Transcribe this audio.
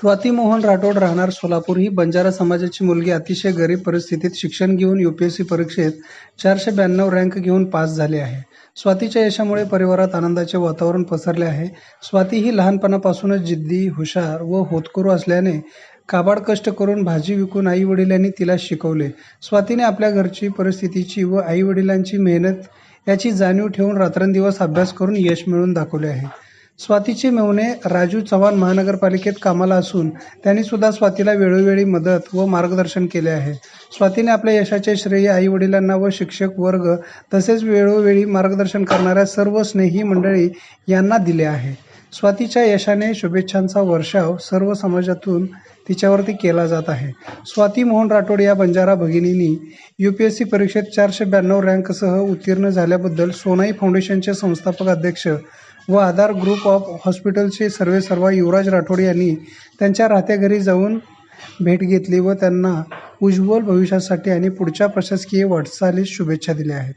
स्वाती मोहन राठोड राहणार सोलापूर ही बंजारा समाजाची मुलगी अतिशय गरीब परिस्थितीत शिक्षण घेऊन UPSC परीक्षेत 492 रँक घेऊन पास झाली आहे. स्वातीच्या यशामुळे परिवारात आनंदाचे वातावरण पसरले आहे. स्वाती ही लहानपणापासूनच जिद्दी, हुशार व होतकरू असल्याने काबाड कष्ट करून भाजी विकून आई वडिलांनी तिला शिकवले. स्वातीने आपल्या घरची परिस्थितीची व आई वडिलांची मेहनत याची जाणीव ठेवून रात्रंदिवस अभ्यास करून यश मिळवून दाखवले आहे. स्वातीचे मेव्हणे राजू चव्हाण महानगरपालिकेत कामाला असून त्यांनी सुद्धा स्वातीला वेळोवेळी मदत व मार्गदर्शन केले आहे. स्वातीने आपल्या यशाचे श्रेय आई वडिलांना व शिक्षक वर्ग तसेच वेळोवेळी मार्गदर्शन करणाऱ्या सर्व स्नेही मंडळी यांना दिले आहे. स्वातीच्या यशाने शुभेच्छांचा वर्षाव सर्व समाजातून तिच्यावरती केला जात आहे. स्वाती मोहन राठोड या बंजारा भगिनींनी UPSC परीक्षेत 492 रँकसह उत्तीर्ण झाल्याबद्दल सोनाई फाउंडेशनचे संस्थापक अध्यक्ष व आधार ग्रुप ऑफ हॉस्पिटलचे सर्वेसर्वा युवराज राठोड यांनी त्यांच्या राहत्या घरी जाऊन भेट घेतली व त्यांना उज्ज्वल भविष्यासाठी आणि पुढच्या प्रशासकीय वाटचालीस शुभेच्छा दिल्या आहेत.